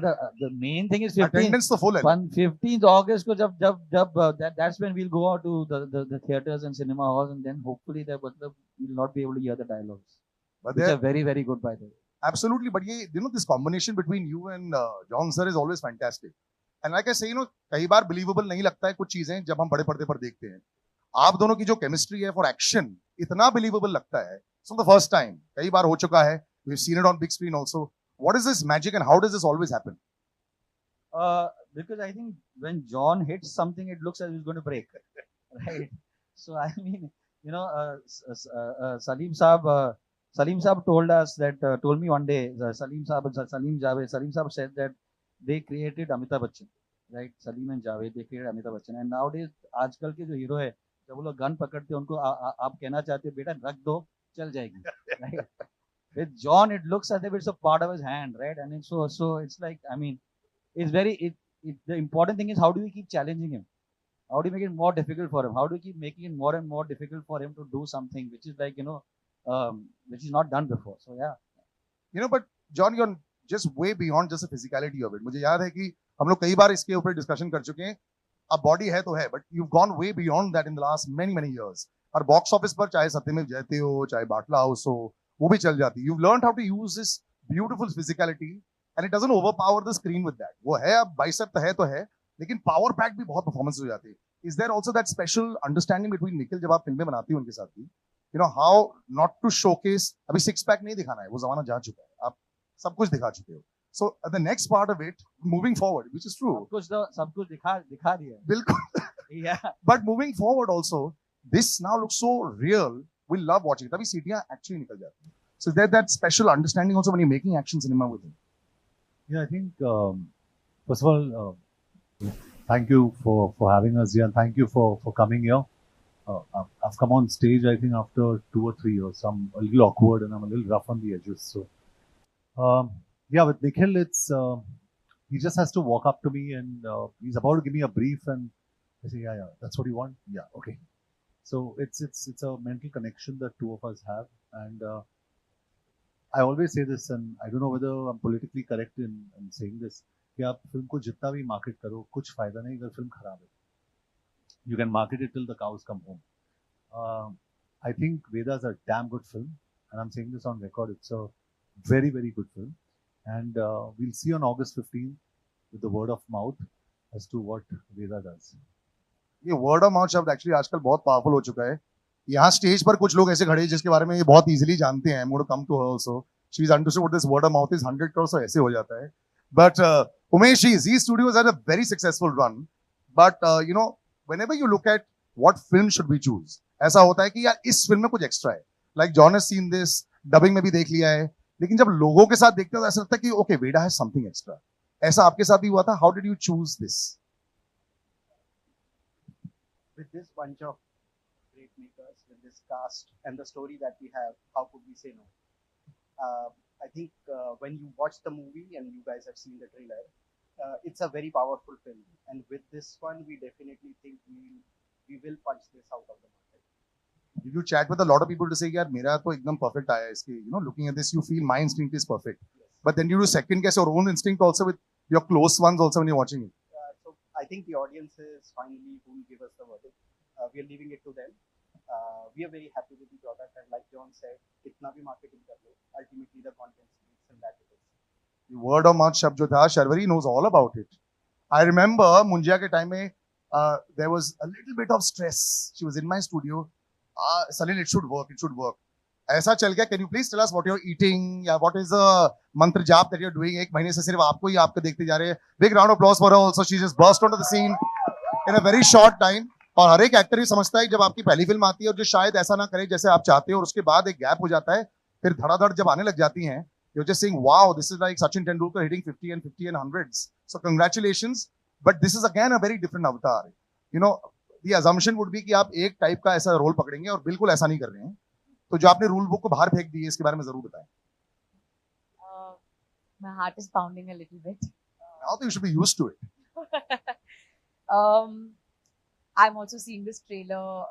but the main thing is 15th. Attendance तो full है. 15th August को that's when we'll go out to the theaters and cinema halls, and then hopefully that we'll not be able to hear the dialogues, which are very very good by the way. Absolutely, but this combination between you and John sir is always fantastic. And like I say, कई बार believable नहीं लगता है कुछ चीजें जब हम बड़े पर्दे पर देखते हैं. आप दोनों की जो chemistry है for action इतना believable लगता है. So the first time, कई बार हो चुका है. We've seen it on big screen also. What is this magic and how does this always happen? Because I think when John hits something, it looks as if it's going to break, right? So I mean, Salim Saab told us that told me one day, Salim Saab said that they created Amitabh Bachchan, right? Salim and Javed, they created Amitabh Bachchan, and nowadays आजकल के जो hero है, जब वो लोग gun पकड़ते हैं उनको आप कहना चाहते हो बेटा रख दो चल जाएगी, right? With John, it looks as if it's a part of his hand, right? And so it's like, I mean, it's very the important thing is how do we keep challenging him? How do you make it more difficult for him? How do you keep making it more and more difficult for him to do something which is like which is not done before? So yeah. But John, you're just way beyond just the physicality of it. मुझे याद है कि हम लोग कई बार इसके ऊपर discussion कर चुके हैं. अब बॉडी है तो है, but you've gone way beyond that in the last many years. और बॉक्स ऑफिस पर चाहे सत्यमेव जयते हो, चाहे बाटला हाउस हो, वो भी चल जाती है. You've learned how to use this beautiful physicality and it doesn't overpower the screen with that. वो है अब बाइसेप है तो है, लेकिन पावर पैक भी बहुत परफॉर्मेंस हो जाती है. Is there also that special understanding between Nikhil जब आप फिल्में बनाती हो उनके साथ भी? How not to showcase, अभी सिक्स पैक नहीं दिखाना है, वो जमाना जा चुका है, आप सब कुछ दिखा चुके हो. So the next part of it, moving forward, which is true. सब कुछ दिखा दिया है. बिल्कुल. Yeah. But moving forward also, this now looks so real. We love watching it. तभी सीटियां actually निकल जाती हैं. So there's that special understanding also when you're making action cinema with him. Yeah, I think first of all, thank you for having us here, and thank you for coming here. I've come on stage, I think, after 2 or 3 years. So I'm a little awkward and I'm a little rough on the edges. So, yeah, with Nikhil, it's he just has to walk up to me and he's about to give me a brief, and I say, yeah, that's what you want. Yeah, okay. So it's a mental connection that two of us have, and I always say this, and I don't know whether I'm politically correct in saying this, कि आप film को जितना भी market करो कुछ फायदा नहीं अगर फिल्म खराब है. You can market it till the cows come home. I think Veda is a damn good film, and I'm saying this on record. It's a very very good film, and we'll see on August 15th with the word of mouth as to what Veda does. ये word of mouth शब्द actually आजकल बहुत powerful हो चुका है. यहाँ stage पर कुछ लोग ऐसे खड़े हैं जिसके बारे में ये बहुत इजीली जानते हैं. I'm going to come to her also. She's understood what this word of mouth is. 100 crores so ऐसे हो जाता है. But Umesh, Z Studios had a very successful run. But whenever you look at what film should we choose, ऐसा होता है कि यार इस फिल्म में कुछ एक्स्ट्रा है. Like John has seen this, dubbing में भी देख लिया है. लेकिन जब लोगों के साथ देखते हो तो ऐसा लगता है कि okay, Veda has something extra. ऐसा आपके साथ भी हुआ था? How did you choose this? With this bunch of great makers, with this cast and the story that we have, how could we say no? I think when you watch the movie and you guys have seen the trailer, it's a very powerful film, and with this one, we definitely think we will punch this out of the market. Did you chat with a lot of people to say, यार मेरा तो एकदम perfect आया है इसके, looking at this, you feel my instinct is perfect. Yes. But then you do second guess your own instinct also with your close ones also when you're watching it. So I think the audience is finally who will give us the verdict. We are leaving it to them. We are very happy with the product, and like John said, कितना भी marketing कर लो, ultimately the content speaks, and that it is. The word of mouth शब्द जो था, Sharvari knows all about it. I remember Munjya के time में there was a little bit of stress. She was in my studio. Salil, it should work. ऐसा चल गया. Can you please tell us what you're eating? या what is the मंत्र जाप that you're doing? एक महीने से सिर्फ आपको ही आपको देखते जा रहे हैं. Big round of applause for her also. She just burst onto the scene in a very short time. और हर एक एक्टर ही समझता है जब आपकी पहली फिल्म आती है और जो शायद ऐसा ना करे जैसे आप चाहते हो और उसके बाद एक गैप हो जाता है, फिर धड़ाधड़ जब आने लग जाती हैं, you're just saying, wow, this is like Sachin Tendulkar hitting 50 and hundreds. So congratulations. But this is again a very different avatar. The assumption would be कि आप एक टाइप का ऐसा रोल पकड़ेंगे और बिल्कुल ऐसा नहीं कर रहे हैं. तो जो आपने रूल बुक को बाहर फेंक दी है इसके बारे में जरूर बताएं. My heart is pounding a little bit. Now you should be used to it. I'm also seeing this trailer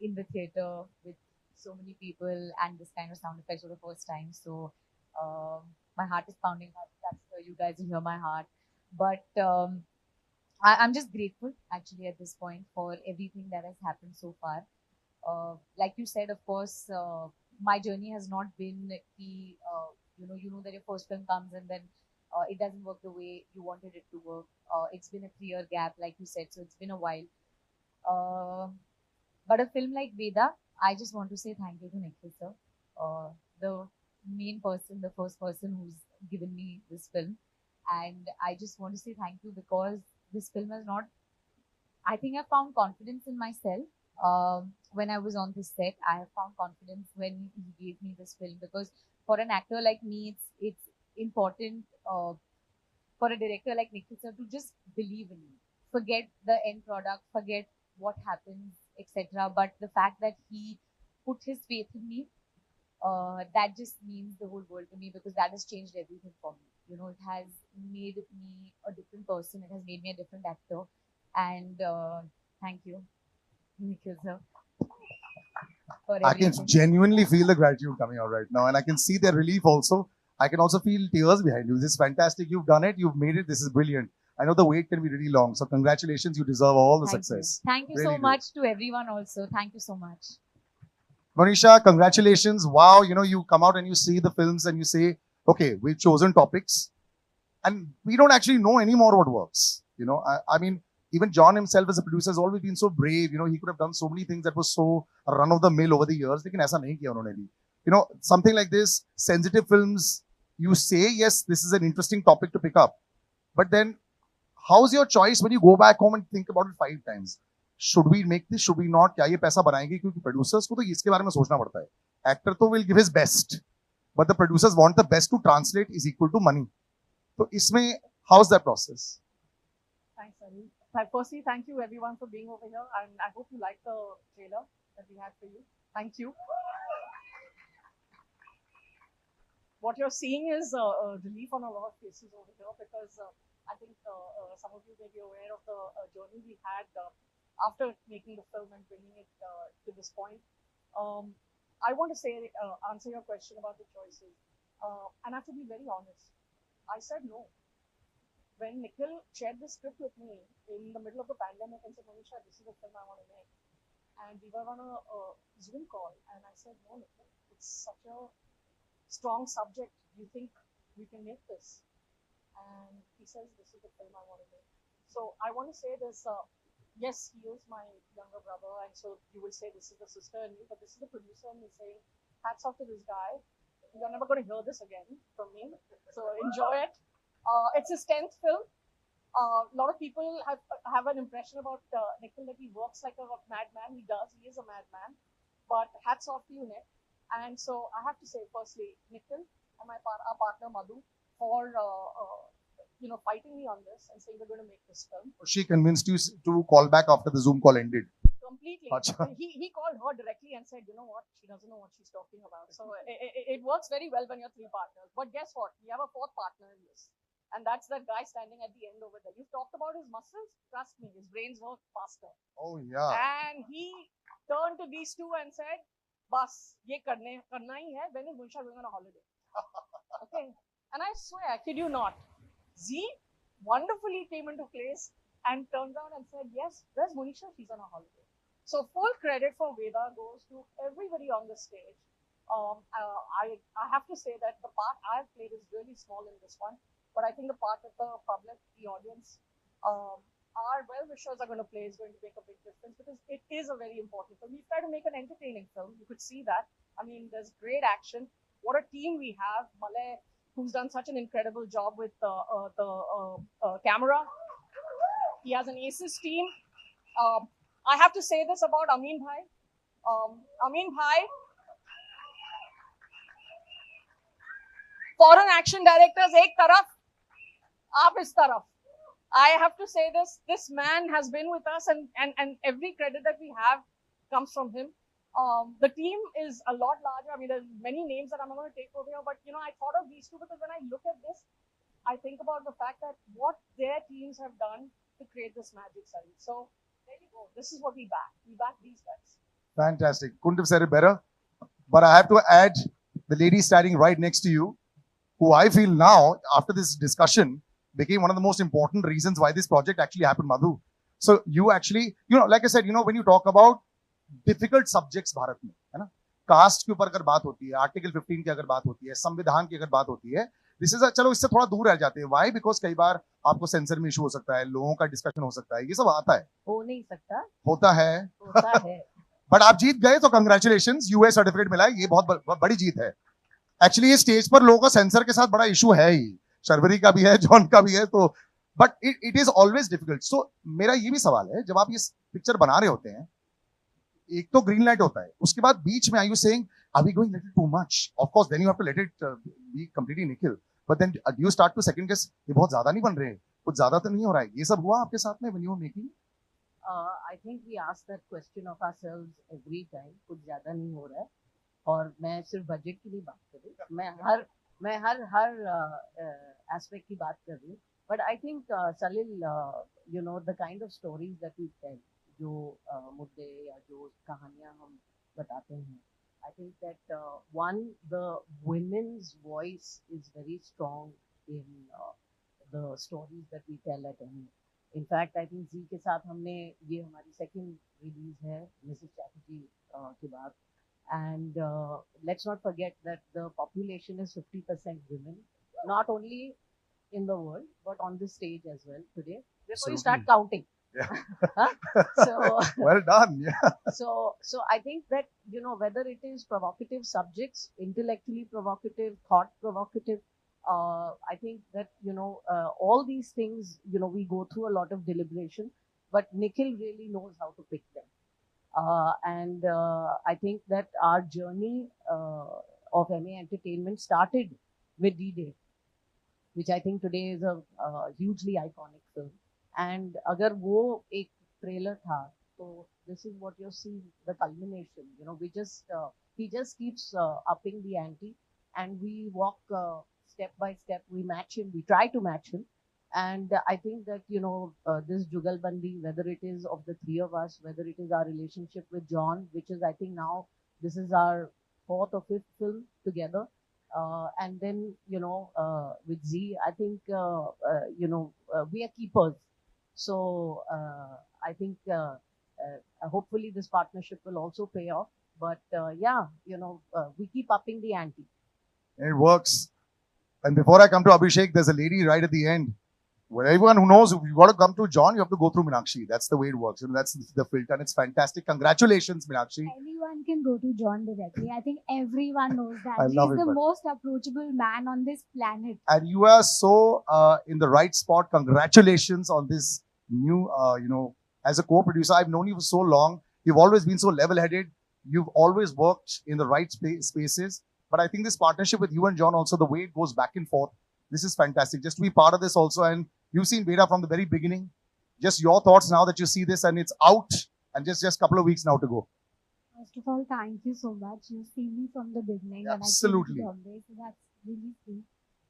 in the theater with so many people and this kind of sound effects for the first time. So my heart is pounding. That's the you guys will hear my heart. But I'm just grateful actually at this point for everything that has happened so far. Like you said, of course, my journey has not been the you know that your first film comes and then it doesn't work the way you wanted it to work. It's been a 3-year gap, like you said, so it's been a while. Uh, but a film like Veda, I just want to say thank you to Nikhil sir, the main person, the first person who's given me this film, and I just want to say thank you because this film has not. I think I found confidence in myself when I was on this set. I have found confidence when he gave me this film because for an actor like me, it's important for a director like Nikhil sir to just believe in me. Forget the end product, forget what happens, etc. But the fact that he put his faith in me, that just means the whole world to me because that has changed everything for me. You know, it has made me a different person. It has made me a different actor. And thank you, Nikhil sir, for I can everything. genuinely feel the gratitude coming out right now, and I can see their relief also. I can also feel tears behind you. This is fantastic. You've done it. You've made it. This is brilliant. I know the wait can be really long. So congratulations. You deserve all the Thank success. you. Thank you Really so do. much to everyone also. Thank you so much. Monisha, congratulations. Wow, you know, you come out and you see the films and you say, okay, we've chosen topics and we don't actually know anymore what works. You know, I mean, even John himself as a producer has always been so brave. You know, he could have done so many things that was so run of the mill over the years. लेकिन ऐसा नहीं किया उन्होंने भी. You know, something like this, sensitive films, you say, yes, this is an interesting topic to pick up. But then, how's your choice when you go back home and think about it 5 times? Should we make this? Should we not? क्या ये पैसा बनाएंगे? क्योंकि producers को तो इसके बारे में सोचना पड़ता है. Actor तो will give his best, but the producers want the best to translate is equal to money. So इसमें how's that process? Thanks, Sunny. Firstly, thank you everyone for being over here, and I hope you like the trailer that we had for you. Thank you. What you're seeing is a relief on a lot of faces over here because I think some of you may be aware of the journey we had after making the film and bringing it to this point. I want to say, answer your question about the choices, and I have to be very honest. I said no. When Nikhil shared the script with me in the middle of the pandemic and said, Monisha, this is the film I want to make. And we were on a Zoom call, and I said, no, Nikhil, it's such a strong subject. Do you think we can make this? And he says, this is the film I want to make. So I want to say this, yes, he is my younger brother, and so you will say this is the sister in me, but this is the producer and he's saying, hats off to this guy. You're never going to hear this again from me, so enjoy it. It's his 10th film. A lot of people have an impression about Nikhil that he works like a madman. He does. He is a madman. But hats off to you, Nick. And so I have to say, firstly, Nikhil and our partner Madhu for fighting me on this and saying we're going to make this film. She convinced you to call back after the Zoom call ended. Completely. Achha. He called her directly and said, you know what, she doesn't know what she's talking about. So it works very well when you're 3 partners. But guess what? We have a 4th partner in this. And that's that guy standing at the end over there. You've talked about his muscles. Trust me, his brains work faster. Oh, yeah. And he turned to these two and said, Bas, ye karna hi hai. When is Monisha going on a holiday? Okay. And I swear, I kid you not, Z wonderfully came into place and turned around and said, yes, where's Monisha? She's on a holiday. So full credit for Veda goes to everybody on the stage. I have to say that the part I've played is really small in this one. But I think the part that the public, the audience, our well-wishers are going to play is going to make a big difference because it is a very important film. We've tried to make an entertaining film. You could see that. I mean, there's great action. What a team we have. Malay, who's done such an incredible job with the camera. He has an ACES team. I have to say this about Amin Bhai. Amin Bhai, foreign action directors, ek taraf, aap is taraf. I have to say this man has been with us and every credit that we have comes from him. The team is a lot larger. I mean, there's many names that I'm not going to take over here, but I thought of these two because when I look at this, I think about the fact that what their teams have done to create this magic, Sari. So there you go. This is what we back. We back these guys. Fantastic. Couldn't have said it better. But I have to add the lady standing right next to you. who I feel now, after this discussion, became one of the most important reasons why this project actually happened, Madhu. So you actually, like I said, when you talk about difficult subjects Bharat में, है ना, cast के ऊपर अगर बात होती है, article 15 की अगर बात होती है, संविधान की अगर बात होती है, दिस इज चलो इससे थोड़ा दूर रह जाते हैं. व्हाई? बिकॉज कई बार आपको सेंसर में इशू हो सकता है, लोगों का डिस्कशन हो सकता है, ये सब आता है. हो नहीं सकता, होता है. बट आप जीत गए तो कंग्रेचुलेशन, यूएस सर्टिफिकेट मिला है, ये बहुत बड़ी जीत है. एक्चुअली ये स्टेज पर लोगों का सेंसर के साथ बड़ा इशू है ही, शर्वरी का भी है, जॉन का भी है, तो but it is always difficult. So मेरा ये भी सवाल है, जब आप ये पिक्चर बना रहे होते हैं, एक तो ग्रीन लाइट होता है, उसके बाद बीच में are you saying are we going little too much? Of course then you have to let it be completely Nikhil, but then do you start to second guess, ये बहुत ज्यादा नहीं बन रहे, कुछ ज्यादा तो नहीं हो रहा है? ये सब हुआ आपके साथ में when you were making? I think we ask that question of ourselves every time, कुछ ज्यादा नहीं हो रहा है. और मैं सिर्फ बजट की नहीं बात कर रही, मैं हर एस्पेक्ट की बात कर रही हूँ. But I think Salil, the kind of stories that we tell, जो मुद्दे या जो कहानियाँ हम बताते हैं, I think that one, the women's voice is very strong in the stories that we tell at MA. In fact, I think Z के साथ हमने, ये हमारी second release है मिसेस चैटर्जी के बाद, and let's not forget that the population is 50% women, not only in the world but on the stage as well today. Before you start counting. Yeah. So well done. Yeah. So I think that, whether it is provocative subjects, intellectually provocative, thought provocative, I think that, all these things, we go through a lot of deliberation, but Nikhil really knows how to pick them. And I think that our journey of MA Entertainment started with D-Day, which I think today is a hugely iconic film. And अगर वो एक trailer था, तो this is what you're seeing, the culmination. He just keeps upping the ante, and we walk step by step. We match him. We try to match him. And I think that, this Jugalbandi, whether it is of the three of us, whether it is our relationship with John, which is, I think now, this is our 4th or 5th film together. And then, with Z, I think, we are keepers. So I think hopefully this partnership will also pay off. But we keep upping the ante. It works. And before I come to Abhishek, there's a lady right at the end. Well, everyone who knows, if you got to come to John, you have to go through Meenakshi. That's the way it works. That's the filter, and it's fantastic. Congratulations, Meenakshi. Anyone can go to John directly. I think everyone knows that. I love He's it, the but- most approachable man on this planet. And you are so in the right spot. Congratulations on this new, as a co-producer. I've known you for so long. You've always been so level-headed. You've always worked in the right spaces. But I think this partnership with you and John also, the way it goes back and forth, this is fantastic. Just to be part of this also. And you've seen Veda from the very beginning. Just your thoughts now that you see this and it's out, and just a couple of weeks now to go. First of all, thank you so much. You've seen me from the beginning. Absolutely. And I came to Bombay, so that's really sweet.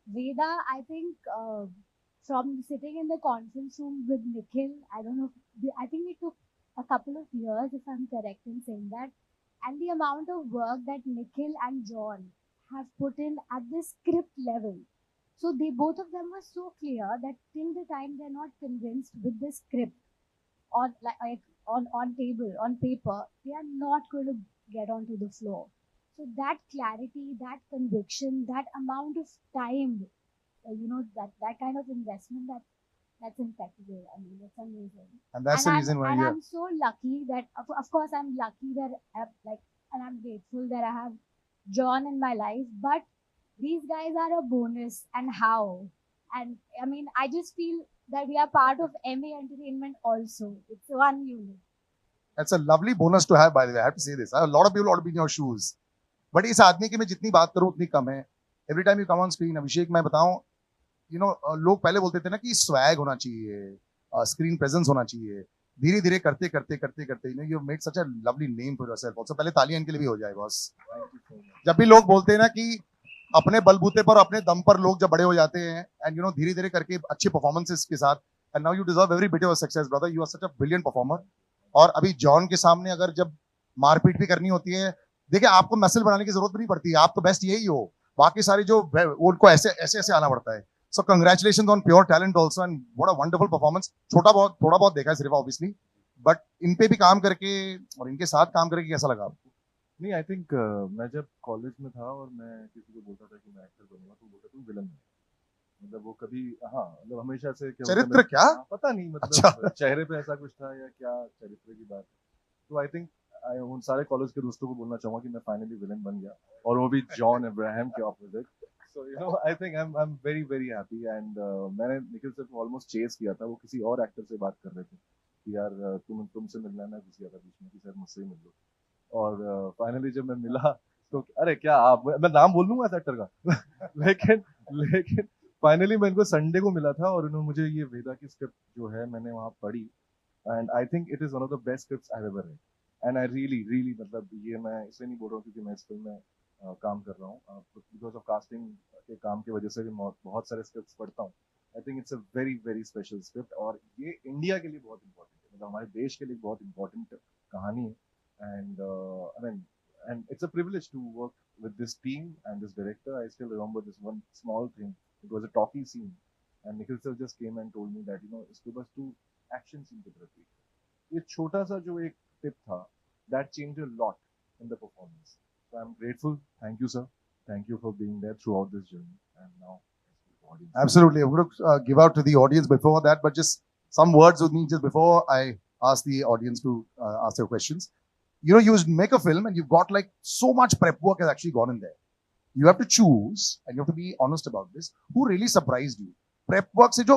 Veda, I think from sitting in the conference room with Nikhil, I don't know, I think it took a couple of years, if I'm correct in saying that. And the amount of work that Nikhil and John have put in at the script level. So they, both of them were so clear that till the time they're not convinced with the script on table, on paper, they are not going to get onto the floor. So that clarity, that conviction, that amount of time, that kind of investment, that's impeccable. I mean, it's amazing. And that's the reason why and you're... I'm so lucky that, of course, I'm lucky that, and I'm grateful that I have John in my life, but these guys are a bonus. And how? And I mean, I just feel that we are part of MA Entertainment also. It's one unit. That's a lovely bonus to have, by the way. I have to say this. A lot of people ought to be in your shoes. But इस आदमी की मैं जितनी बात करूं उतनी कम है. Every time you come on screen, अभिषेक, मैं बताऊं, लोग पहले बोलते थे ना कि स्वैग होना चाहिए, स्क्रीन प्रेजेंस होना चाहिए. धीरे धीरे करते you made such a lovely name for yourself. Also पहले तालियां इनके लिए भी हो जाए बॉस. जब भी लोग बोलते हैं ना कि अपने बलबूते पर, अपने दम पर लोग जब बड़े हो जाते हैं, and धीरे धीरे करके अच्छे परफॉर्मेंसेस के साथ, and now you deserve every bit of your success, brother. You are such a brilliant performer. और अभी जॉन के सामने अगर जब मारपीट भी करनी होती है, देखिए आपको मसल बनाने की जरूरत नहीं पड़ती, आप तो बेस्ट यही हो, बाकी सारी जो वो उनको ऐसे ऐसे ऐसे आना पड़ता है. So congratulations on pure talent also and what a wonderful performance. थोड़ा बहुत देखा है सिर्फ obviously, but इन पे भी काम करके और इनके साथ काम करके कैसा लगा आपको? नहीं, आई थिंक मैं जब कॉलेज में था और मैं किसी को बोलता था कि मैं एक्टर बनूंगा तो बोलता तुम विलन बनो. मतलब वो कभी, हाँ मतलब हमेशा से क्या होता चरित्र है, क्या? पता नहीं, मतलब अच्छा. चेहरे पे ऐसा कुछ था या क्या चरित्र की बात. तो आई थिंक उन सारे कॉलेज के दोस्तों को बोलना चाहूंगा कि मैं फाइनली विलन बन गया, और वो भी जॉन अब्राहम के opposite. So you know I think I am very very happy. And मैंने निखिल सर को ऑलमोस्ट चेस किया था. वो किसी और एक्टर से बात कर रहे थे कि यार तुमसे मिलना है. मैं घुस गया था बीच में कि सर मुझसे ही मिल लो. और फाइनली जब मैं मिला तो अरे क्या आप, मैं नाम बोल लूंगा इस एक्टर का लेकिन फाइनली मैं इनको संडे को मिला था और उन्होंने मुझे ये वेदा की स्क्रिप्ट जो है मैंने वहाँ पढ़ी. And I think it is one of the best scripts I ever read. And I really मतलब ये मैं इसलिए नहीं बोल रहा हूँ क्योंकि मैं इस फिल्म में काम कर रहा हूँ, बिकॉज ऑफ कास्टिंग के काम की वजह से भी बहुत सारे स्क्रिप्ट्स पढ़ता हूँ. आई think it's a very very special script और ये इंडिया के लिए बहुत इंपॉर्टेंट है, मतलब हमारे देश के लिए बहुत इंपॉर्टेंट कहानी है. And I mean, and it's a privilege to work with this team and this director. I still remember this one small thing. It was a talkie scene, and Nikhil sir just came and told me that इसके बस 2 action scene की तरफ देखो. ये छोटा सा जो एक tip था, that changed a lot in the performance. So I'm grateful. Thank you, sir. Thank you for being there throughout this journey. And now, audience. Absolutely. I'm going to give out to the audience before that, but just some words with me just before I ask the audience to ask their questions. You make a film and you've got like so much prep work has actually gone in there. You have to choose and you have to be honest about this. Who really surprised you? Prep work से जो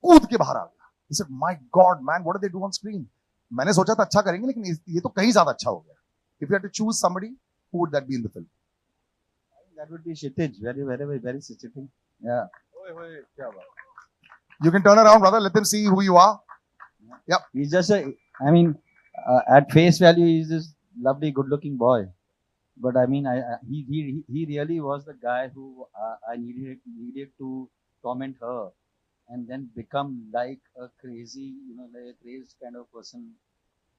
कूद के बाहर आ गया. He said, "My God, man, what did they do on screen?" मैंने सोचा था अच्छा करेंगे लेकिन ये तो कहीं ज्यादा अच्छा हो गया. If you had to choose somebody, who would that be in the film? That would be Kshitij. Very Kshitij. Yeah. क्या बात. You can turn around, brother. Let them see who you are. Yep. He's just I mean, at face value, he's this lovely, good-looking boy. But I mean, he really was the guy who I needed to torment her, and then become like a crazy, like a crazed kind of person.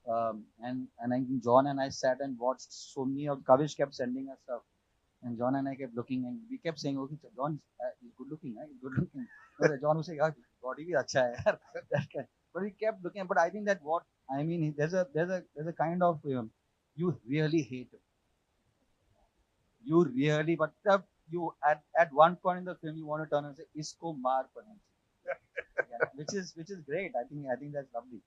And I, John and I sat and watched so many of Kavish kept sending us stuff, and John and I kept looking, and we kept saying, "Okay, John, he's good looking, right? He's good looking." But John would say, "Yeah, body bhi acha hai, yaar." That kind. But we kept looking. But I think that what I mean, there's a kind of you really hate him. You really, but you at one point in the film you want to turn and say, "Isko maar padna chahiye." Yeah, which is great. I think that's lovely.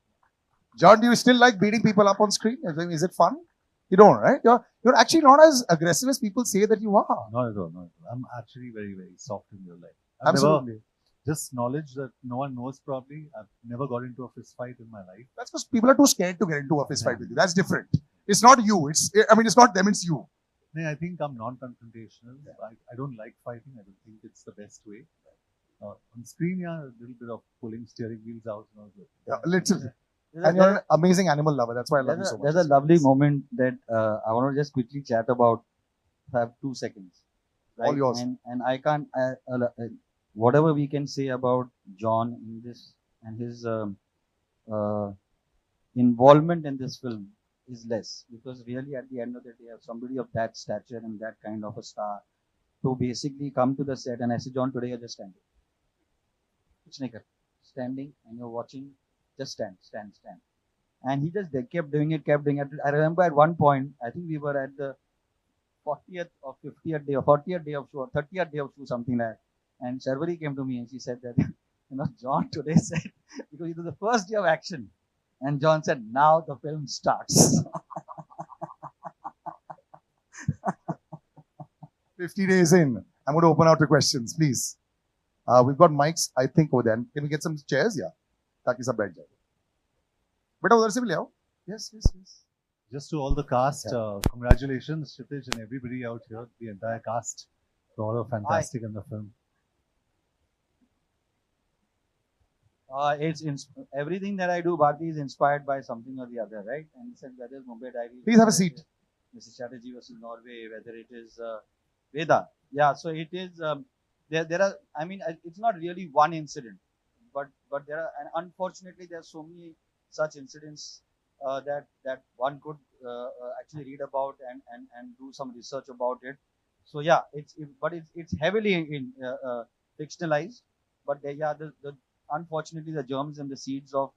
John, do you still like beating people up on screen? Is it fun? You don't, right? You're actually not as aggressive as people say that you are. Not at all. Not at all. I'm actually very, very soft in real life. Absolutely. Just knowledge that no one knows probably. I've never got into a fist fight in my life. That's because people are too scared to get into a fist fight with you. That's different. It's not you. It's not them. It's you. I think I'm non-confrontational. I don't like fighting. I don't think it's the best way. On screen, yeah, a little bit of pulling steering wheels out and all that. Yeah, literally. And you're an amazing animal lover. That's why I love you so much. There's a lovely moment that I want to just quickly chat about. I have 2 seconds. Right? All yours. And I can't. Whatever we can say about John in this and his involvement in this film is less, because really at the end of the day, somebody of that stature and that kind of a star to basically come to the set and I say, "John, today you're just standing. Kuch nahi kar. Standing and you're watching, just stand. And he just kept doing it. I remember at one point, I think we were at the 40th or 50th day or 40th day of show or 30th day of show, something like that. And Sharvari came to me and she said that, John today said, because it was the first day of action. And John said, "Now the film starts." 50 days in. I'm going to open out to questions, please. We've got mics, I think, over there. Can we get some chairs? Yeah. ताकि सब बैठ जाए. बेटा उधर से भी ले आओ. Yes. Just to all the cast, congratulations, Kshitij and everybody out here, the entire cast. You all are fantastic in the film. Everything that I do, Bharti, is inspired by something or the other, right? And he said whether it's Mumbai Diaries, Please have a seat. Mrs. Chatterjee versus Norway, whether it is Veda. Yeah, so it is. There are. I mean, it's not really one incident, but there are, and unfortunately, there are so many such incidents that one could actually read about and do some research about it. So yeah, it's heavily fictionalized, but unfortunately the germs and the seeds of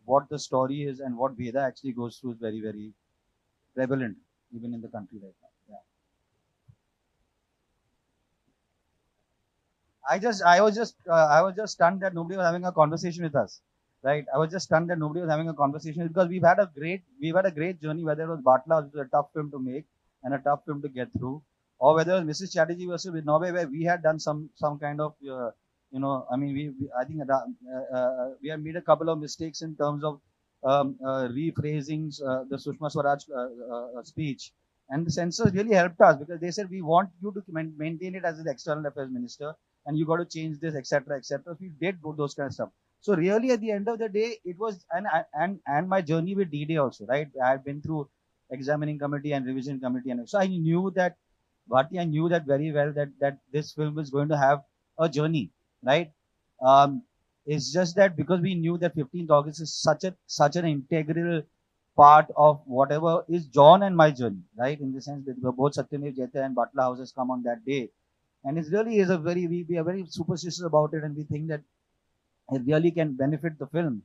what the story is and what Veda actually goes through is very, very prevalent even in the country right now. Yeah. I was just stunned that nobody was having a conversation with us, right? I was just stunned that nobody was having a conversation because we've had a great journey. Whether it was Batla, which was a tough film to make and a tough film to get through, or whether it was Mrs. Chatterjee versus with Norway, where we had done some kind of, I mean, I think we have made a couple of mistakes in terms of rephrasing the Sushma Swaraj speech. And the censors really helped us because they said, we want you to maintain it as an external affairs minister and you got to change this, etc., etc. We did do those kind of stuff. So really, at the end of the day, it was and my journey with D-Day also, right? I had been through examining committee and revision committee, and so I knew that, Bharti, I knew that very well that this film was going to have a journey, right? It's just that because we knew that 15th August is such an integral part of whatever is John and my journey, right? In the sense that both Satyamev Jayate and Batla houses come on that day. And it really is we are very superstitious about it, and we think that it really can benefit the film,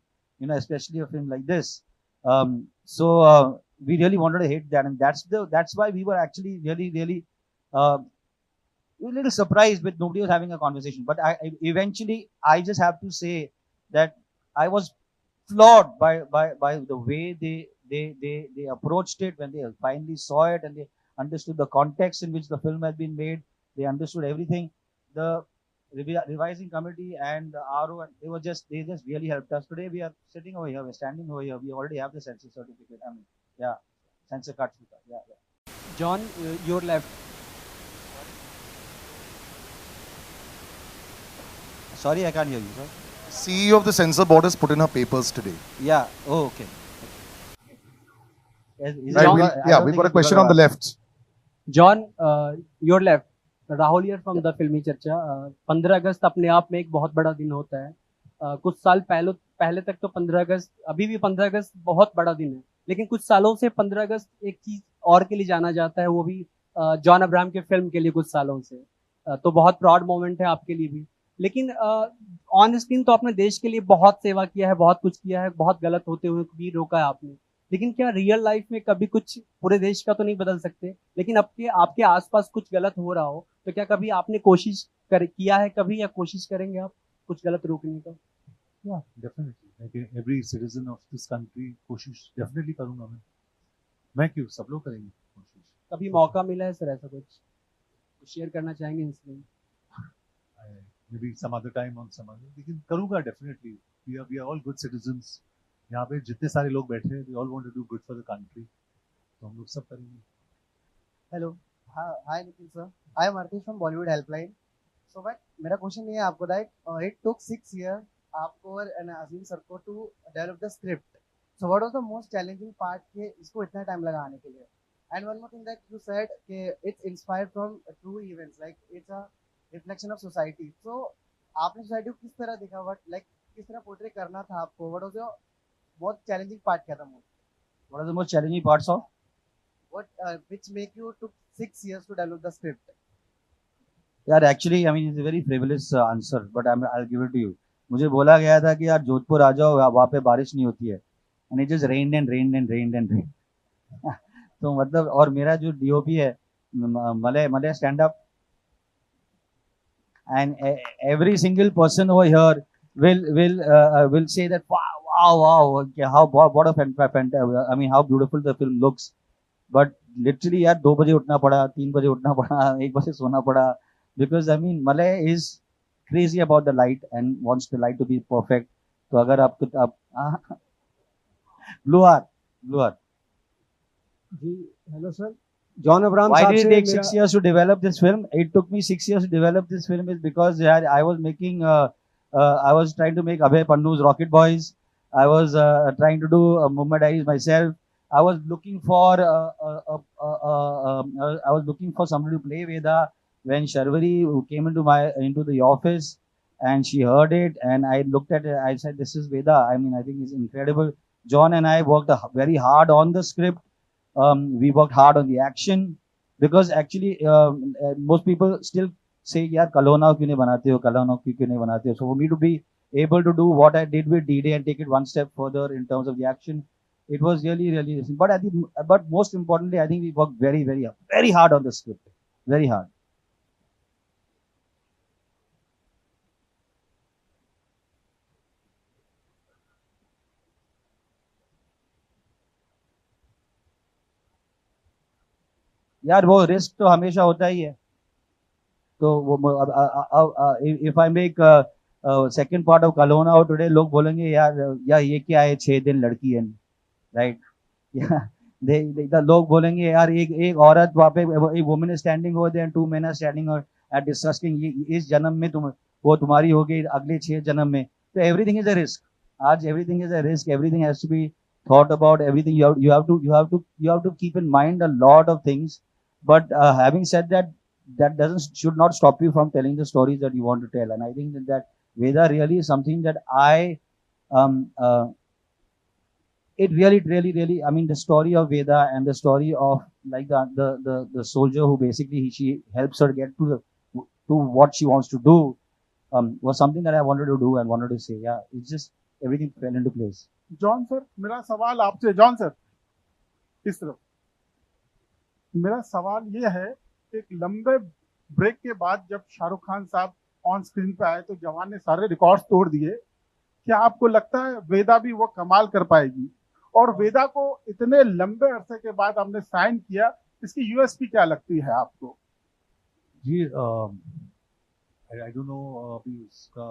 especially a film like this. We really wanted to hit that, and that's why we were actually really a little surprised with nobody was having a conversation. But eventually I just have to say that I was flawed by the way they approached it when they finally saw it and they understood the context in which the film has been made. They understood everything. The revising committee and the RO, and they just really helped us. Today we are sitting over here, we're standing over here. We already have the censor certificate. I mean, yeah, censor cards with us. Yeah. John, your left. Sorry, I can't hear you, sir. CEO of the censor board has put in her papers today. Yeah. Oh, okay. Right, we've got a question on the left. John, your left. Rahul here from the फिल्मी चर्चा। 15 अगस्त अपने आप में एक बहुत बड़ा दिन होता है। कुछ साल पहले तक तो 15 अगस्त, अभी भी 15 अगस्त बहुत बड़ा दिन है, लेकिन कुछ सालों से 15 अगस्त एक चीज और के लिए जाना जाता है, वो भी जॉन अब्राहम के फिल्म के लिए कुछ सालों से। तो बहुत प्राउड मोमेंट है आपके लिए भी। लेकिन ऑन स्क्रीन तो आपने देश के लिए बहुत सेवा किया है, बहुत कुछ किया है, बहुत गलत होते हुए भी रोका है आपने। लेकिन क्या रियल लाइफ में कभी कुछ, पूरे देश का तो नहीं बदल सकते, लेकिन आपके आसपास कुछ गलत हो रहा हो तो क्या कभी आपने कोशिश किया है कभी, या कोशिश करेंगे आप कुछ गलत रोकने का? Yeah, definitely. Like every citizen of this country, कोशिश definitely करूँगा मैं क्यों, सब लोग करेंगे कोशिश। कभी मौका मिला है सर ऐसा कुछ शेयर करना चाहेंगे incident? Maybe some other time on some other, लेकिन करूँगा definitely. We are all good citizens. यहाँ पे जितने सारे लोग बैठे हैं, we all want to do good for the country. तो हम लोग सब करेंगे। Hello, hi Nikhil sir. I am Artish from Bollywood Helpline. So but मेरा क्वेश्चन ये है आपको that it took 6 years आपको और अजीम सर को to develop the script. So what was the most challenging part कि इसको इतना टाइम लगाने के लिए? And one more thing that you said कि it's inspired from true events, like it's a reflection of society. So आपने society को किस तरह देखा? What like किस तरह portray करना था आपको? What was your most challenging part क्या था most? What are the most challenging parts of? What which make you took 6 years to develop the script? यार actually, I mean, it's a very frivolous answer, but I'll give it to you. मुझे बोला गया था कि यार जोधपुर आ जाओ, वहाँ पे बारिश नहीं होती है, and it just rained and rained and rained and rained. तो मतलब, और मेरा जो DOP है Malay stand up, and every single person over here will say that wow, okay, what a fantastic, I mean, how beautiful the film looks. But literally यार 2 बजे उठना पड़ा, 3 बजे उठना पड़ा, 1 बजे सोना पड़ा, because I mean Malay is crazy about the light and wants the light to be perfect. तो अगर आप Blue Heart. Ji, hello sir. John Abraham. Why did it take 6 years to develop this film? It took me 6 years to develop this film is because I was making, I was trying to make Abhay Pannu's Rocket Boys. I was trying to do Mumbai Diaries myself. I was looking for somebody to play Veda. When Sharvari came into the office and she heard it, and I looked at it, I said, "This is Veda." I mean, I think it's incredible. John and I worked very hard on the script. We worked hard on the action. because actually most people still say यार कलोना क्यों नहीं बनाते हो, कलोना क्यों नहीं बनाते हो. So for me to be able to do what I did with D-Day and take it one step further in terms of the action, it was really really. But I think, but most importantly, I think we worked very hard on the script, very hard. यार वो risk तो हमेशा होता ही है. तो वो if I make second part of कलोना और टुडे लोग बोलेंगे यार ये क्या है 6 दिन लड़की है, राइट. लोग बोलेंगे यार एक औरत वहाँ पे, एक woman is standing over there and 2 men are standing at discussing, इस जन्म में तुम वो तुम्हारी होगी, अगले 6 जन्म में. तो एवरीथिंग इज अ रिस्क. आज everything is a risk. Everything has to be thought about. Everything you have to keep in mind a lot of things. But having said that, that should not stop you from telling the stories that you want to tell. And I think that Veda really is something that it really, I mean, the story of Veda and the story of like the soldier who basically she helps her get to what she wants to do was something that I wanted to do and wanted to say. Yeah, it's just everything fell into place. John sir, मेरा सवाल आपसे, John sir इस तरफ, मेरा सवाल ये है, एक लंबे ब्रेक के बाद जब शाहरुख खान साहब ऑन स्क्रीन पे आए तो जवान ने सारे रिकॉर्ड्स तोड़ दिए. क्या आपको लगता है वेदा भी वो कमाल कर पाएगी? और वेदा को इतने लंबे अरसे के बाद आपने साइन किया, इसकी यूएसपी क्या लगती है आपको? जी आई डोंट नो अभी उसका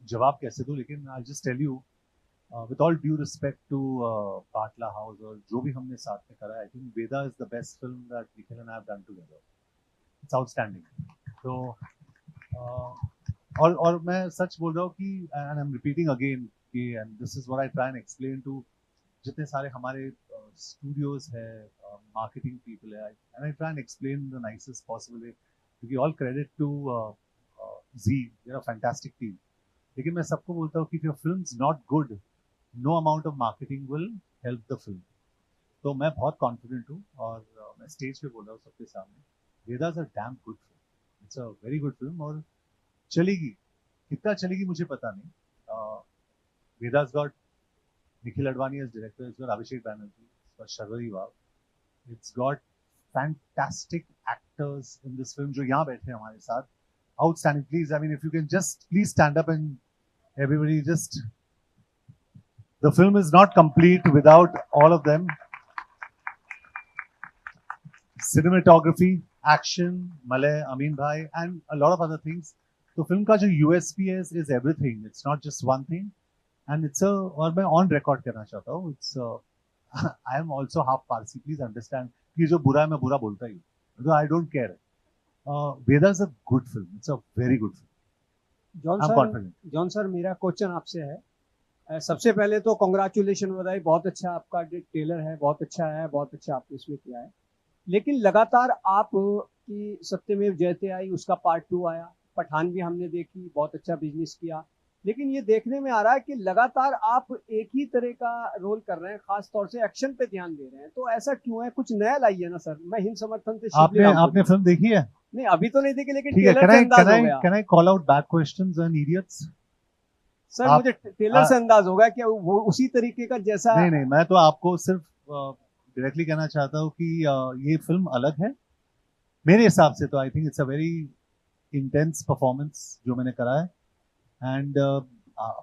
जवाब कैसे दूं, लेकिन I just tell you with all due respect to Patla House और जो भी हमने साथ में करा, I think Veda is the best film that Nikhil and I have done together. It's outstanding. So और मैं सच बोल रहा हूँ कि, and I'm repeating again कि, and this is what I try and explain to जितने सारे हमारे studios है, marketing people है, and I try and explain the nicest possible way, क्योंकि all credit to Z, they're a fantastic team. लेकिन मैं सबको बोलता हूँ कि if your film's not good, no amount of marketing will help the film. तो मैं बहुत confident हूँ और मैं स्टेज पे बोल रहा हूँ सबके सामने, Veda's a damn good film. It's a very good film और चलेगी. कितना चलेगी मुझे पता नहीं. Veda's got Nikhil Advani as director, it's got Abhishek Banerjee, it's got Sharvari Vav, it's got fantastic actors in this film जो यहाँ बैठे हैं हमारे साथ. Outstanding. Please, I mean, if you can just please stand up and everybody just. The film is not complete without all of them. Cinematography, action, Malay, Amin Bhai, and a lot of other things. So, film का जो USP is everything. It's not just one thing, and it's a. और मैं on record करना चाहता हूँ. It's. I am also half Parsi. Please understand. कि जो बुरा है मैं बुरा बोलता ही हूँ. Because I don't care. Veda is a good film. It's a very good film. John sir मेरा क्वेश्चन आपसे है. सबसे पहले तो कॉन्ग्रेचुलेशन बधाई, बहुत अच्छा आपका ट्रेलर है, बहुत अच्छा है, बहुत अच्छा आपने इसमें किया है. लेकिन लगातार आप की सत्यमेव जयते आई, उसका पार्ट 2 आया, पठान भी हमने देखी, बहुत अच्छा बिजनेस किया. लेकिन ये देखने में आ रहा है कि लगातार आप एक ही तरह का रोल कर रहे हैं, खास तौर से एक्शन पे ध्यान दे रहे हैं. तो ऐसा क्यों है? कुछ नया लाइए ना सर. मैं हिंद समर्थन से आपने फिल्म देखी है? नहीं, अभी तो नहीं देखी, लेकिन can I call out back questions and idiots? Sir मुझे ट्रेलर से अंदाज होगा कि वो उसी तरीके का जैसा. नहीं, मैं तो आपको सिर्फ डायरेक्टली कहना चाहता हूँ कि ये फिल्म अलग है मेरे हिसाब से. तो आई think it's a very intense performance जो मैंने करा है. एंड ऑफ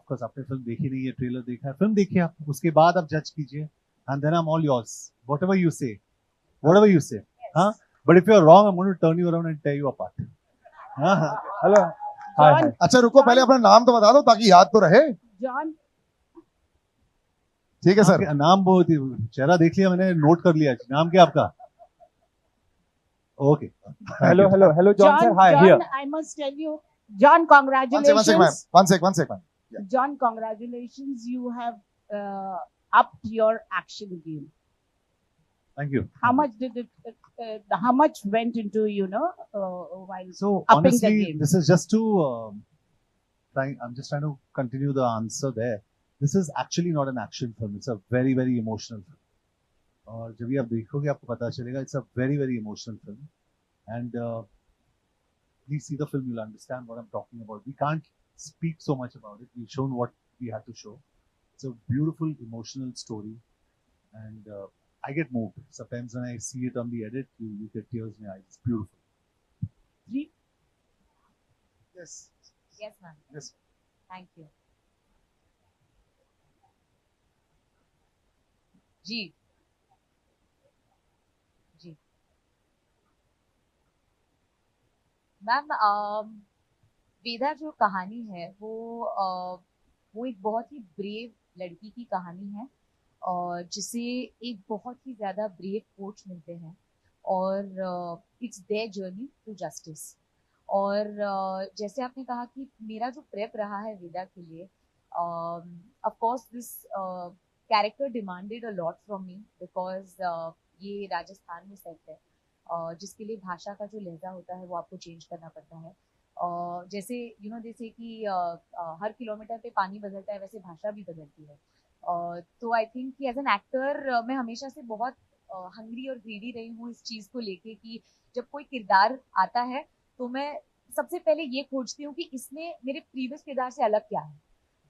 कोर्स आपने फिल्म देखी नहीं है, ट्रेलर देखा है, फिल्म देखिए आप, उसके बाद आप जज कीजिए. And then I am all yours, whatever you say. हाँ, but if you are wrong, I am going to turn you around and tell you apart. Hello. अच्छा रुको, पहले अपना नाम तो बता दो ताकि याद तो रहे. जॉन. ठीक है सर. नाम वो चेहरा देख लिया मैंने, नोट कर लिया. नाम क्या आपका? Okay. Hello John sir. Hi. Here I must tell you, John, congratulations. One second. Yeah. John, congratulations. You have upped your action game. Thank you. How much did it? How much went into while so upping honestly, the game? This is just to I'm just trying to continue the answer there. This is actually not an action film. It's a very, very emotional film. और जब भी आप देखोगे आपको पता चलेगा it's a very very emotional film and please see the film, you'll understand what I'm talking about. We can't speak so much about it. We've shown what we had to show. It's a beautiful, emotional story, and I get moved. Sometimes when I see it on the edit, you get tears in your eyes. It's beautiful. Yes. Yes, ma'am. Yes. Thank you. जी जी ma'am, Vedaa जो कहानी है वो एक बहुत ही brave लड़की की कहानी है, और जिसे एक बहुत ही ज़्यादा ब्रेव कोच मिलते हैं, और it's their journey to justice. और जैसे आपने कहा कि मेरा जो प्रेप रहा है वेदा के लिए, of course this character demanded a lot from me, because ये राजस्थान में सेट है, जिसके लिए भाषा का जो लहजा होता है वो आपको चेंज करना पड़ता है। जैसे जैसे कि हर किलोमीटर पे पानी बदलता है, वैसे भाषा भी बदलती है। तो आई थिंक कि एज एन एक्टर मैं हमेशा से बहुत हंग्री और ग्रीडी रही हूँ इस चीज़ को लेके कि जब कोई किरदार आता है तो मैं सबसे पहले ये खोजती हूँ कि इसमें मेरे प्रीवियस किरदार से अलग क्या है,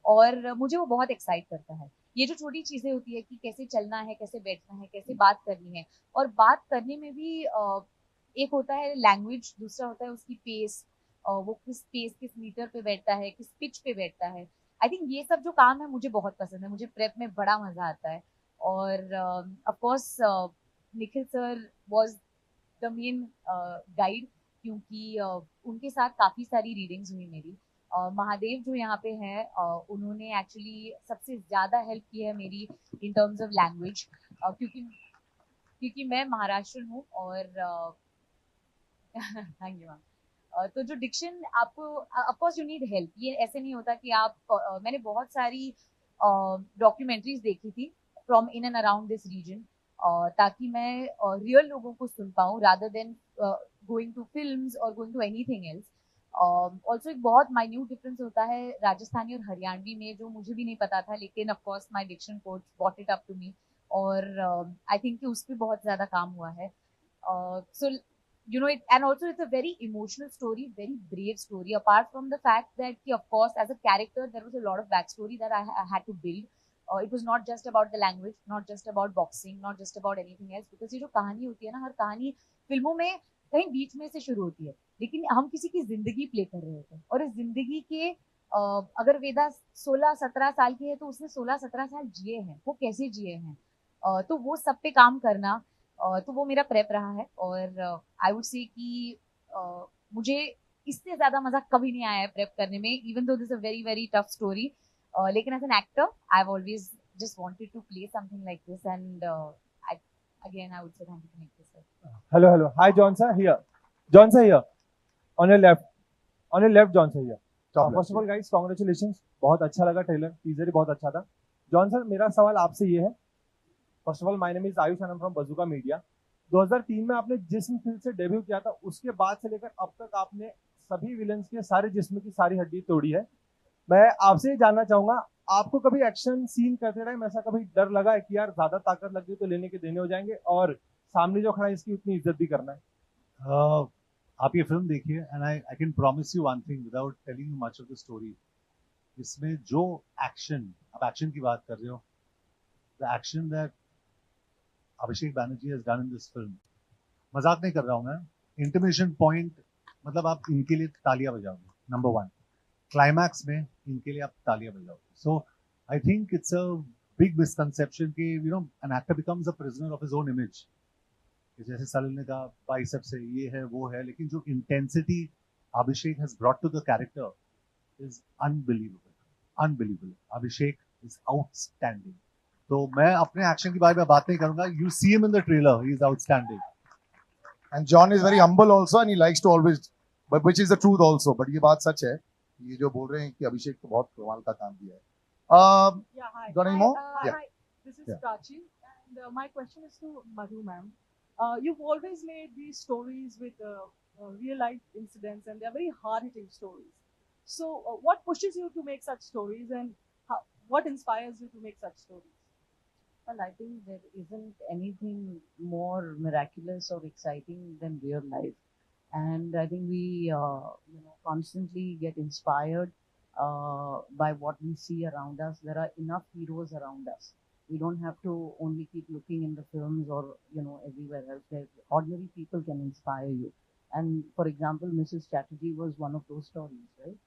और मुझे वो बहुत एक्साइट करता है। ये जो छोटी चीज़ें होती है कि कैसे चलना है, कैसे बैठना है, कैसे बात करनी है, और बात करने में भी एक होता है लैंग्वेज, दूसरा होता है उसकी पेस, वो किस पेस, किस मीटर पे बैठता है, किस पिच पे बैठता है। आई थिंक ये सब जो काम है मुझे बहुत पसंद है, मुझे प्रेप में बड़ा मजा आता है। और of course Nikhil sir was the main guide, क्योंकि उनके साथ काफ़ी सारी रीडिंग्स हुई मेरी। महादेव जो यहाँ पे हैं, उन्होंने एक्चुअली सबसे ज़्यादा हेल्प की है मेरी इन टर्म्स ऑफ लैंग्वेज, क्योंकि मैं महाराष्ट्र हूँ, और थैंक यू मैम। तो जो डिक्शन आपको, of course you need help, ये ऐसे नहीं होता कि आप मैंने बहुत सारी डॉक्यूमेंट्रीज देखी थी from in and around this region, ताकि मैं रियल लोगों को सुन पाऊँ rather than going to films और going to anything else. Also एक बहुत माइन्यूट डिफरेंस होता है राजस्थानी और हरियाणवी में, जो मुझे भी नहीं पता था, लेकिन of course my diction coach bought it up to me, और आई थिंक कि उस पर बहुत ज़्यादा काम हुआ है। सो it, and also it's a very emotional story, very brave story, apart from the fact that of course as a character there was a lot of backstory that I had to build. It was not just about the language, not just about boxing, not just about anything else, because ये जो कहानी होती है ना, हर कहानी फिल्मों में कहीं बीच में से शुरू होती है, लेकिन हम किसी की जिंदगी प्ले कर रहे होते हैं, और इस जिंदगी के अगर वेदा 16-17 साल की है तो उसने 16-17 साल जिए हैं, वो कैसे जिए हैं, तो वो सब पे काम करना, तो वो मेरा प्रेप रहा है। और आई वुड से कि मुझे इससे ज़्यादा मज़ा कभी नहीं आया है प्रेप करने में, even though this a very very tough story, लेकिन as an actor I have always just wanted to play something like this, and I would say thank you to Nikhil sir. Hello. Hi, John sir, here. John sir here. On your left, John sir here. First of all, guys, congratulations. बहुत अच्छा लगा trailer, teaser ही बहुत अच्छा था। John sir, मेरा सवाल आपसे ये है, first of all my name is Ayush and I am from Bazooka media. 2003 में आपने जिस्म फिल्म से डेब्यू किया था, उसके बाद से लेकर अब तक आपने सभी विलन्स के सारे जिस्म की सारी हड्डी तोड़ी है। मैं आपसे ये जानना चाहूंगा, आपको कभी एक्शन सीन करते टाइम ऐसा कभी डर लगा है कि यार ज्यादा ताकत लग गई तो लेने के देने हो जाएंगे, और सामने जो खड़ा है इसकी उतनी इज्जत भी करना है? आप ये फिल्म देखिए and I can promise you one thing without telling you much of the story. इसमें जो एक्शन, आप एक्शन की बात कर रहे हो, the action that Abhishek Banerjee has done in this film, मजाक नहीं कर रहा हूं मैं, इंटिमिडेशन पॉइंट, मतलब आप इनके लिए तालियां बजाओगे, नंबर 1। क्लाइमैक्स में इनके लिए आप तालियां बजाओगे। So I think it's a big misconception कि an actor becomes a prisoner of his own image. जैसे सलिल ने कहा बाइसेप से ये है वो है, लेकिन जो intensity Abhishek has brought to the character is unbelievable. Abhishek is outstanding. तो मैं अपने एक्शन के बारे में बात नहीं करूंगा, you see him in the trailer, he is outstanding. And John is very humble also and he likes to always, but which is the truth also. बट ये बात सच है, ये जो बोल रहे हैं कि अभिषेक तो बहुत कमाल का काम किया है। Yeah, hi. Got any more? Yeah. Hi, this is Prachi, and my question is to Madhu ma'am. You've always made these stories with real life incidents, and they're very hard-hitting stories. So, what pushes you to make such stories, and what inspires you to make such stories? Well, I think there isn't anything more miraculous or exciting than real life, and I think we, constantly get inspired by what we see around us. There are enough heroes around us. We don't have to only keep looking in the films or everywhere else. There, ordinary people can inspire you. And for example, Mrs. Chatterjee was one of those stories, right?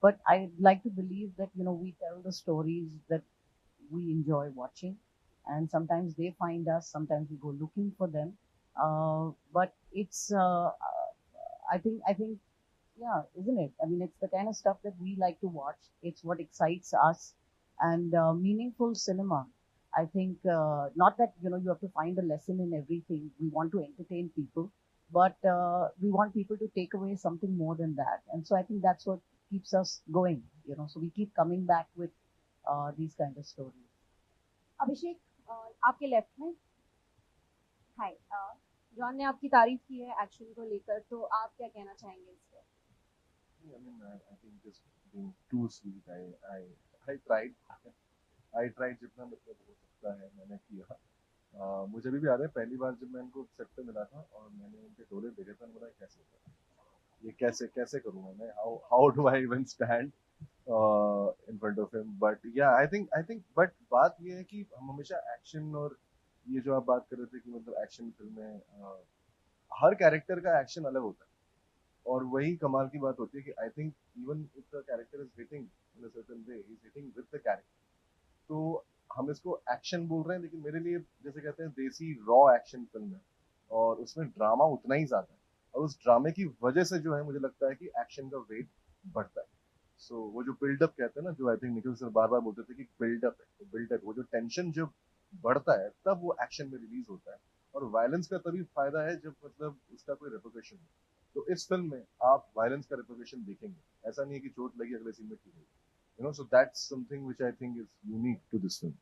But I like to believe that we tell the stories that we enjoy watching, and sometimes they find us, sometimes we go looking for them. But it's I think yeah, isn't it? I mean, it's the kind of stuff that we like to watch. It's what excites us. And meaningful cinema, I think, not that you have to find a lesson in everything. We want to entertain people, but we want people to take away something more than that. And so I think that's what keeps us going. So we keep coming back with these kind of stories. अभिषेक आपके left में हाय John ने आपकी तारीफ की है action को लेकर, तो आप क्या कहना चाहेंगे इस पे? I mean, I think just being too sweet. I tried जितना मतलब हो सकता है मैंने किया. मुझे अभी भी याद है पहली बार जब मैं इनको सेट पे मिला था और मैंने उनके डोले देखे थे, मुझे कैसे होगा, ये कैसे करूँगा मैं, how do I even stand in front of him? But yeah, I think but बात ये है कि हम हमेशा एक्शन और ये जो आप बात कर रहे थे कि मतलब एक्शन फिल्म में हर कैरेक्टर का एक्शन अलग होता है, और वही कमाल की बात होती है कि I think even if the character is hitting in a certain way, he is hitting with the character. तो हम इसको एक्शन बोल रहे हैं, लेकिन मेरे लिए जैसे कहते हैं देसी रॉ एक्शन फिल्म है, और उसमें ड्रामा उतना ही ज्यादा है, और उस ड्रामे की वजह से जो है मुझे लगता है कि एक्शन का वेट बढ़ता है. सो वो जो बिल्डअप कहते हैं ना, जो आई थिंक निखिल सर बार बार बोलते थे कि बिल्डअप है, तो बिल्डअप, वो जो टेंशन जब बढ़ता है तब वो एक्शन में रिलीज होता है, और वायलेंस का तभी फायदा है जब मतलब उसका कोई रेपोकेशन हो. तो इस फिल्म में आप वायलेंस का रेपोकेशन देखेंगे, ऐसा नहीं है कि चोट लगी अगले सीन में ठीक है, so that's something which I think is unique to this film.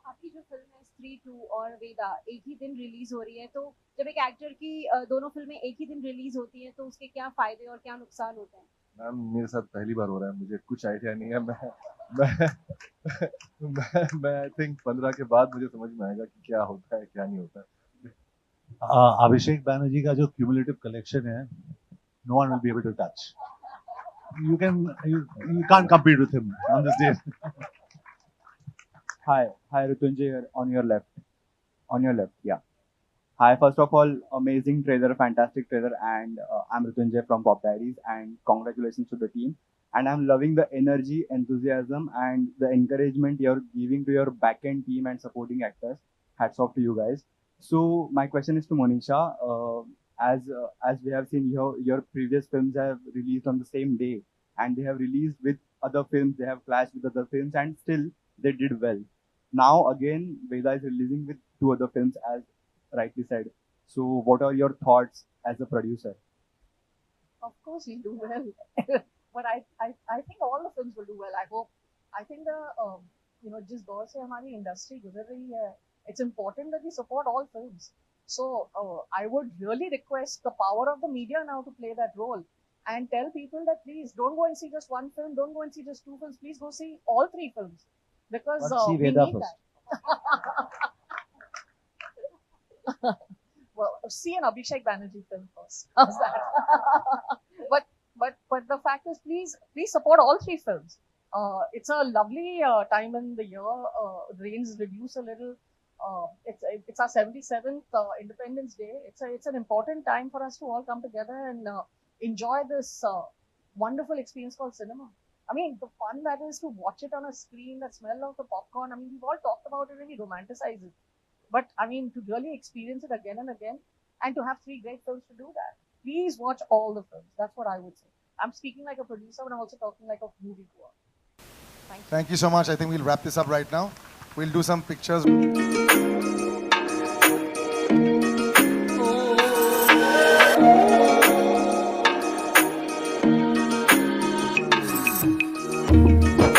आपकी जो फिल्म है स्त्री 2 और वेदा एक ही दिन रिलीज हो रही है, तो जब एक एक्टर की दोनों फिल्में एक ही दिन रिलीज होती हैं तो उसके क्या फायदे और क्या नुकसान होते हैं? मैम मेरे साथ पहली बार हो रहा है, मुझे कुछ आइडिया नहीं है. मैं आई थिंक 15 के बाद मुझे समझ में आएगा कि क्या होता है क्या नहीं होता है. अभिषेक बैनर्जी का जो क्यूमुलेटिव कलेक्शन है, no one will be able to touch. You can't compete with him on this day. Hi, Rutunjay here on your left, yeah. Hi, first of all, amazing trailer, fantastic trailer, and I'm Rutunjay from Pop Diaries, and congratulations to the team. And I'm loving the energy, enthusiasm, and the encouragement you're giving to your back-end team and supporting actors. Hats off to you guys. So my question is to Monisha. As we have seen, your previous films have released on the same day, and they have released with other films. They have clashed with other films, and still they did well. Now again, Veda is releasing with 2 other films, as rightly said. So what are your thoughts as a producer? Of course he'll do well. But I think all the films will do well. I hope. I think the जिस दौर से हमारी industry गुजर रही है, it's important that we support all films. So I would really request the power of the media now to play that role and tell people that please don't go and see just one film, don't go and see just 2 films, please go see all 3 films, because see we Veda need first. that. Well, see an Abhishek Banerjee film first. How's that? but the fact is, please support all 3 films. It's a lovely time in the year. Rains reduce a little. It's our 77th Independence Day. It's an important time for us to all come together and enjoy this wonderful experience called cinema. I mean, the fun that is to watch it on a screen, the smell of the popcorn. I mean, we've all talked about it and we romanticize it. But I mean, to really experience it again and again, and to have 3 great films to do that. Please watch all the films. That's what I would say. I'm speaking like a producer, but I'm also talking like a movie goer. Thank you so much. I think we'll wrap this up right now. We'll do some pictures.